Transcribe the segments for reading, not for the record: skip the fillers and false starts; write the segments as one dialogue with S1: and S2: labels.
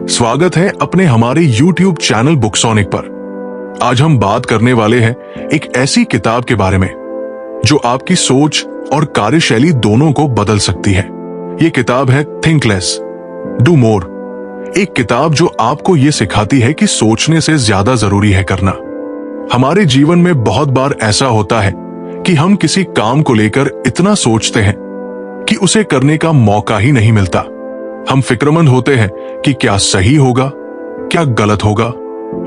S1: स्वागत है अपने हमारे YouTube चैनल बुकसोनिक पर। आज हम बात करने वाले हैं एक ऐसी किताब के बारे में जो आपकी सोच और कार्यशैली दोनों को बदल सकती है। ये किताब है थिंक लेस डू मोर। एक किताब जो आपको ये सिखाती है कि सोचने से ज्यादा जरूरी है करना। हमारे जीवन में बहुत बार ऐसा होता है कि हम किसी काम को लेकर इतना सोचते हैं कि उसे करने का मौका ही नहीं मिलता। हम फिक्रमंद होते हैं कि क्या सही होगा, क्या गलत होगा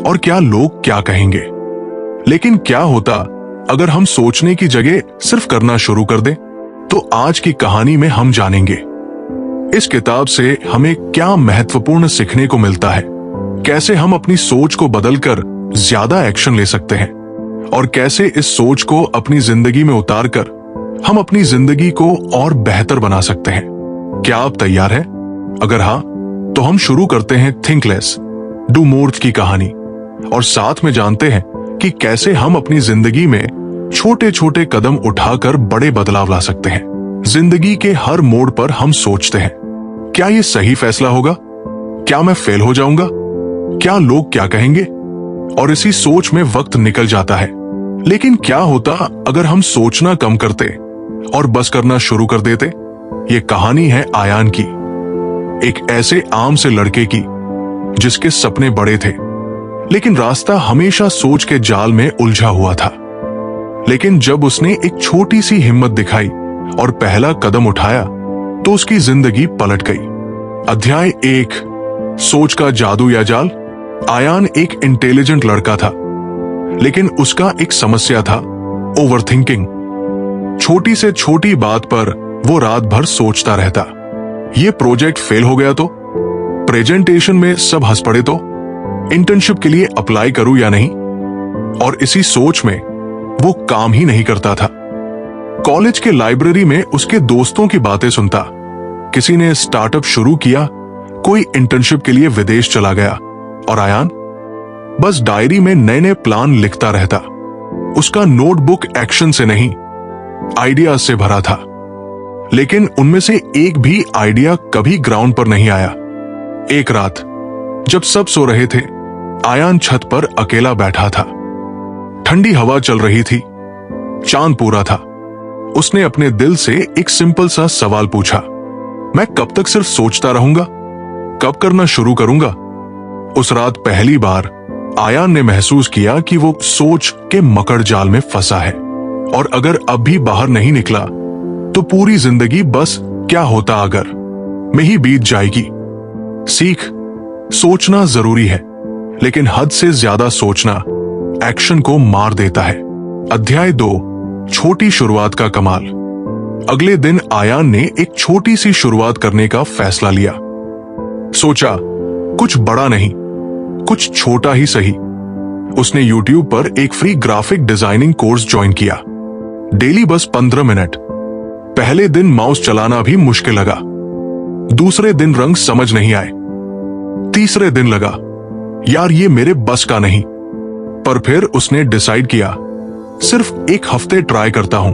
S1: और क्या लोग क्या कहेंगे। लेकिन क्या होता अगर हम सोचने की जगह सिर्फ करना शुरू कर दें? तो आज की कहानी में हम जानेंगे इस किताब से हमें क्या महत्वपूर्ण सीखने को मिलता है, कैसे हम अपनी सोच को बदलकर ज्यादा एक्शन ले सकते हैं और कैसे इस सोच को अपनी जिंदगी में उतारकर हम अपनी जिंदगी को और बेहतर बना सकते हैं। क्या आप तैयार हैं? अगर हाँ, तो हम शुरू करते हैं थिंक लेस डू मोर की कहानी और साथ में जानते हैं कि कैसे हम अपनी जिंदगी में छोटे छोटे कदम उठाकर बड़े बदलाव ला सकते हैं। जिंदगी के हर मोड़ पर हम सोचते हैं, क्या ये सही फैसला होगा? क्या मैं फेल हो जाऊंगा? क्या लोग क्या कहेंगे? और इसी सोच में वक्त निकल जाता है। लेकिन क्या होता अगर हम सोचना कम करते और बस करना शुरू कर देते? ये कहानी है आयान की, एक ऐसे आम से लड़के की जिसके सपने बड़े थे लेकिन रास्ता हमेशा सोच के जाल में उलझा हुआ था। लेकिन जब उसने एक छोटी सी हिम्मत दिखाई और पहला कदम उठाया तो उसकी जिंदगी पलट गई। अध्याय 1, सोच का जादू या जाल। आयान एक इंटेलिजेंट लड़का था लेकिन उसका एक समस्या था, ओवरथिंकिंग। छोटी से छोटी बात पर वो रात भर सोचता रहता। ये प्रोजेक्ट फेल हो गया तो, प्रेजेंटेशन में सब हंस पड़े तो, इंटर्नशिप के लिए अप्लाई करूं या नहीं। और इसी सोच में वो काम ही नहीं करता था। कॉलेज के लाइब्रेरी में उसके दोस्तों की बातें सुनता। किसी ने स्टार्टअप शुरू किया, कोई इंटर्नशिप के लिए विदेश चला गया और आयान बस डायरी में नए नए प्लान लिखता रहता। उसका नोटबुक एक्शन से नहीं, आइडियाज से भरा था। लेकिन उनमें से एक भी आइडिया कभी ग्राउंड पर नहीं आया। एक रात जब सब सो रहे थे, आयान छत पर अकेला बैठा था। ठंडी हवा चल रही थी, चांद पूरा था। उसने अपने दिल से एक सिंपल सा सवाल पूछा, मैं कब तक सिर्फ सोचता रहूंगा? कब करना शुरू करूंगा? उस रात पहली बार आयान ने महसूस किया कि वो सोच के मकड़ जाल में फंसा है और अगर अब भी बाहर नहीं निकला तो पूरी जिंदगी बस क्या होता अगर में ही बीत जाएगी। सीख, सोचना जरूरी है लेकिन हद से ज्यादा सोचना एक्शन को मार देता है। अध्याय 2, छोटी शुरुआत का कमाल। अगले दिन आयान ने एक छोटी सी शुरुआत करने का फैसला लिया। सोचा कुछ बड़ा नहीं, कुछ छोटा ही सही। उसने YouTube पर एक free graphic designing course join किया। डेली बस 15 मिनट। पहले दिन माउस चलाना भी मुश्किल लगा, दूसरे दिन रंग समझ नहीं आए, तीसरे दिन लगा यार ये मेरे बस का नहीं। पर फिर उसने डिसाइड किया सिर्फ एक हफ्ते ट्राई करता हूं।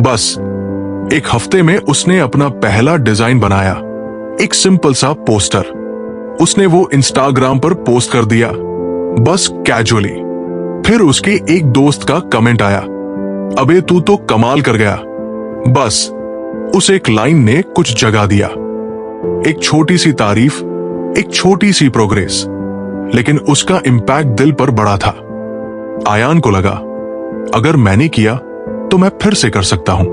S1: बस एक हफ्ते में उसने अपना पहला डिजाइन बनाया, एक सिंपल सा पोस्टर। उसने वो इंस्टाग्राम पर पोस्ट कर दिया, बस कैजुअली। फिर उसके एक दोस्त का कमेंट आया, अबे तू तो कमाल कर गया। बस उस एक लाइन ने कुछ जगा दिया। एक छोटी सी तारीफ, एक छोटी सी प्रोग्रेस, लेकिन उसका इंपैक्ट दिल पर बड़ा था। आयान को लगा अगर मैंने किया तो मैं फिर से कर सकता हूं।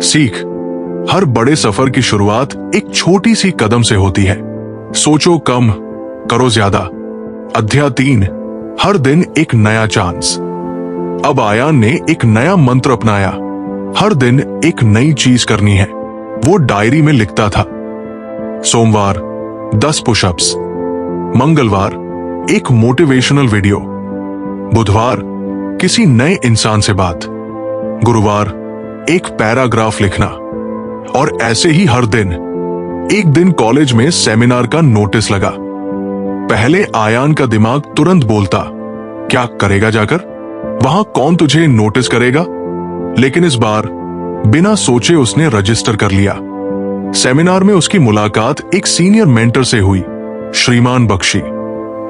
S1: सीख, हर बड़े सफर की शुरुआत एक छोटी सी कदम से होती है। सोचो कम, करो ज्यादा। अध्याय 3, हर दिन एक नया चांस। अब आयान ने एक नया मंत्र अपनाया, हर दिन एक नई चीज करनी है। वो डायरी में लिखता था, सोमवार 10 पुशअप्स, मंगलवार एक मोटिवेशनल वीडियो, बुधवार किसी नए इंसान से बात, गुरुवार एक पैराग्राफ लिखना। और ऐसे ही हर दिन। एक दिन कॉलेज में सेमिनार का नोटिस लगा। पहले आयान का दिमाग तुरंत बोलता, क्या करेगा जाकर, वहां कौन तुझे नोटिस करेगा? लेकिन इस बार बिना सोचे उसने रजिस्टर कर लिया। सेमिनार में उसकी मुलाकात एक सीनियर मेंटर से हुई श्रीमान बख्शी।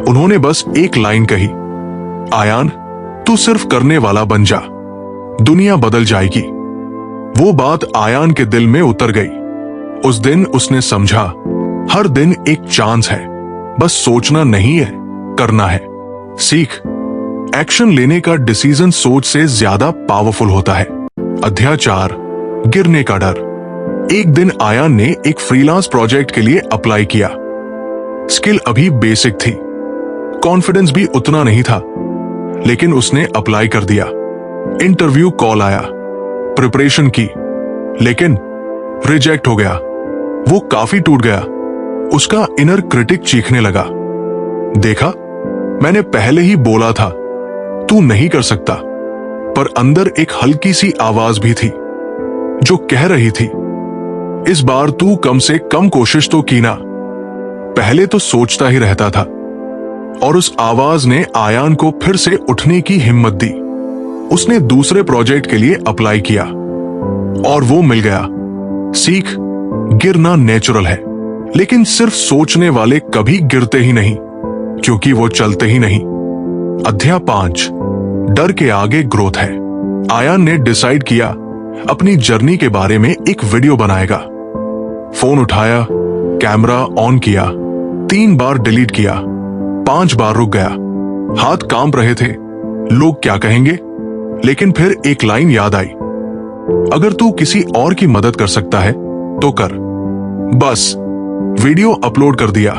S1: उन्होंने बस एक लाइन कही, आयान, तू सिर्फ करने वाला बन जा, दुनिया बदल जाएगी। वो बात आयान के दिल में उतर गई। उस दिन उसने समझा, हर दिन एक चांस है, बस सोचना नहीं है, करना है। सीख, एक्शन लेने का डिसीजन सोच से ज्यादा पावरफुल होता है। अध्याय 4, गिरने का डर। एक दिन आयान ने एक फ्रीलांस प्रोजेक्ट के लिए अप्लाई किया। स्किल अभी बेसिक थी, कॉन्फिडेंस भी उतना नहीं था, लेकिन उसने अप्लाई कर दिया। इंटरव्यू कॉल आया, प्रिपरेशन की, लेकिन रिजेक्ट हो गया। वो काफी टूट गया। उसका इनर क्रिटिक चीखने लगा, देखा, मैंने पहले ही बोला था तू नहीं कर सकता। पर अंदर एक हल्की सी आवाज भी थी जो कह रही थी, इस बार तू कम से कम कोशिश तो की ना। पहले तो सोचता ही रहता था। और उस आवाज ने आयान को फिर से उठने की हिम्मत दी। उसने दूसरे प्रोजेक्ट के लिए अप्लाई किया और वो मिल गया। सीख, गिरना नेचुरल है, लेकिन सिर्फ सोचने वाले कभी गिरते ही नहीं, क्योंकि वो चलते ही नहीं। अध्याय 5, डर के आगे ग्रोथ है। आयान ने डिसाइड किया अपनी जर्नी के बारे में एक वीडियो बनाएगा। फोन उठाया, कैमरा ऑन किया, 3 बार डिलीट किया, 5 बार रुक गया। हाथ कांप रहे थे, लोग क्या कहेंगे। लेकिन फिर एक लाइन याद आई, अगर तू किसी और की मदद कर सकता है तो कर। बस वीडियो अपलोड कर दिया।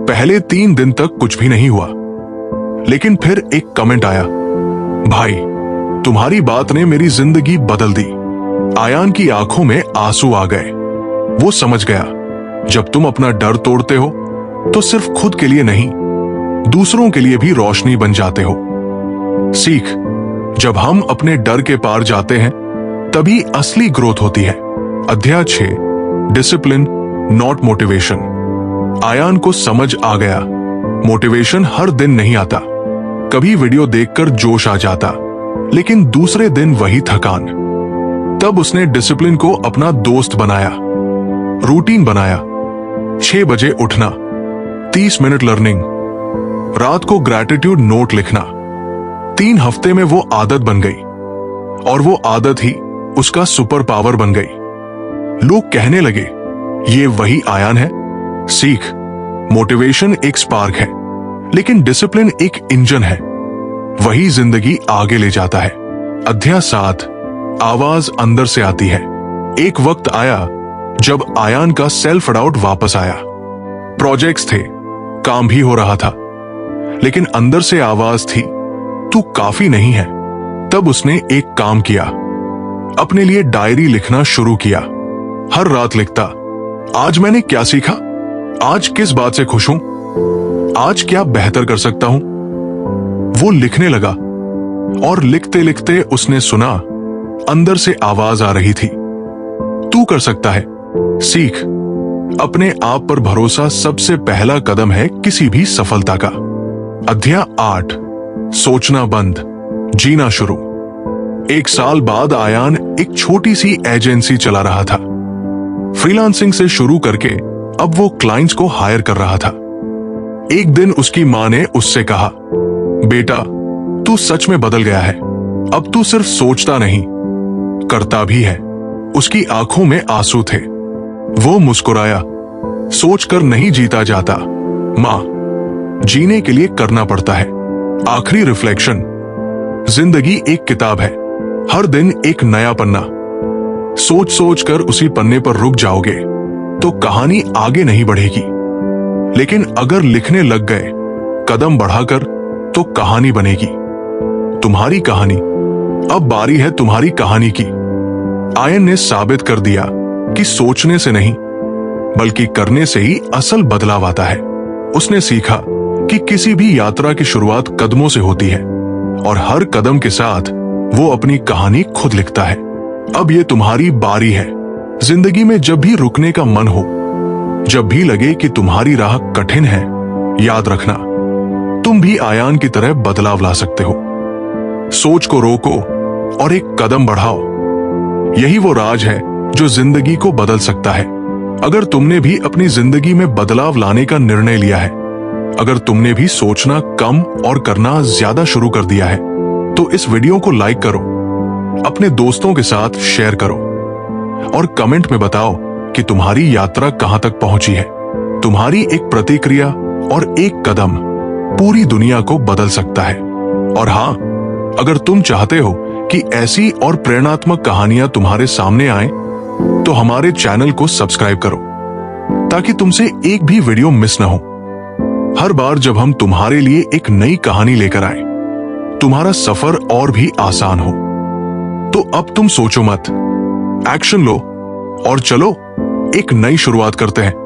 S1: पहले 3 दिन तक कुछ भी नहीं हुआ, लेकिन फिर एक कमेंट आया, भाई तुम्हारी बात ने मेरी जिंदगी बदल दी। आयान की आंखों में आंसू आ गए। वो समझ गया, जब तुम अपना डर तोड़ते हो तो सिर्फ खुद के लिए नहीं, दूसरों के लिए भी रोशनी बन जाते हो। सीख, जब हम अपने डर के पार जाते हैं तभी असली ग्रोथ होती है। अध्याय 6, डिसिप्लिन नॉट मोटिवेशन। आयान को समझ आ गया, मोटिवेशन हर दिन नहीं आता। कभी वीडियो देखकर जोश आ जाता, लेकिन दूसरे दिन वही थकान। तब उसने डिसिप्लिन को अपना दोस्त बनाया। रूटीन बनाया, 6 बजे उठना, 30 मिनट लर्निंग, रात को ग्रैटिट्यूड नोट लिखना। 3 हफ्ते में वो आदत बन गई और वो आदत ही उसका सुपर पावर बन गई। लोग कहने लगे, ये वही आयान है। सीख, मोटिवेशन एक स्पार्क है, लेकिन डिसिप्लिन एक इंजन है, वही जिंदगी आगे ले जाता है। अध्याय 7, आवाज अंदर से आती है। एक वक्त आया जब आयान का सेल्फ डाउट वापस आया। प्रोजेक्ट्स थे, काम भी हो रहा था, लेकिन अंदर से आवाज थी, तू काफी नहीं है। तब उसने एक काम किया, अपने लिए डायरी लिखना शुरू किया। हर रात लिखता, आज मैंने क्या सीखा, आज किस बात से खुश हूं, आज क्या बेहतर कर सकता हूं। वो लिखने लगा और लिखते लिखते उसने सुना, अंदर से आवाज आ रही थी, तू कर सकता है। सीख, अपने आप पर भरोसा सबसे पहला कदम है किसी भी सफलता का। अध्याय 8, सोचना बंद, जीना शुरू। 1 साल बाद आयान एक छोटी सी एजेंसी चला रहा था। फ्रीलांसिंग से शुरू करके अब वो क्लाइंट्स को हायर कर रहा था। एक दिन उसकी मां ने उससे कहा, बेटा तू सच में बदल गया है, अब तू सिर्फ सोचता नहीं, करता भी है। उसकी आंखों में आंसू थे। वो मुस्कुराया, सोचकर नहीं जीता जाता मां, जीने के लिए करना पड़ता है। आखिरी रिफ्लेक्शन, जिंदगी एक किताब है, हर दिन एक नया पन्ना। सोच सोच कर उसी पन्ने पर रुक जाओगे तो कहानी आगे नहीं बढ़ेगी, लेकिन अगर लिखने लग गए कदम बढ़ाकर तो कहानी बनेगी। तुम्हारी कहानी, अब बारी है तुम्हारी कहानी की। आयन ने साबित कर दिया कि सोचने से नहीं बल्कि करने से ही असल बदलाव आता है। उसने सीखा कि किसी भी यात्रा की शुरुआत कदमों से होती है और हर कदम के साथ वो अपनी कहानी खुद लिखता है। अब ये तुम्हारी बारी है। जिंदगी में जब भी रुकने का मन हो, जब भी लगे कि तुम्हारी राह कठिन है, याद रखना तुम भी आयान की तरह बदलाव ला सकते हो। सोच को रोको और एक कदम बढ़ाओ। यही वो राज है जो जिंदगी को बदल सकता है। अगर तुमने भी अपनी जिंदगी में बदलाव लाने का निर्णय लिया है, अगर तुमने भी सोचना कम और करना ज्यादा शुरू कर दिया है, तो इस वीडियो को लाइक करो, अपने दोस्तों के साथ शेयर करो और कमेंट में बताओ कि तुम्हारी यात्रा कहां तक पहुंची है। तुम्हारी एक प्रतिक्रिया और एक कदम पूरी दुनिया को बदल सकता है। और हां, अगर तुम चाहते हो कि ऐसी और प्रेरणात्मक कहानियां तुम्हारे सामने आएं, तो हमारे चैनल को सब्सक्राइब करो ताकि तुमसे एक भी वीडियो मिस ना हो। हर बार जब हम तुम्हारे लिए एक नई कहानी लेकर आए, तुम्हारा सफर और भी आसान हो। तो अब तुम सोचो मत, एक्शन लो और चलो एक नई शुरुआत करते हैं।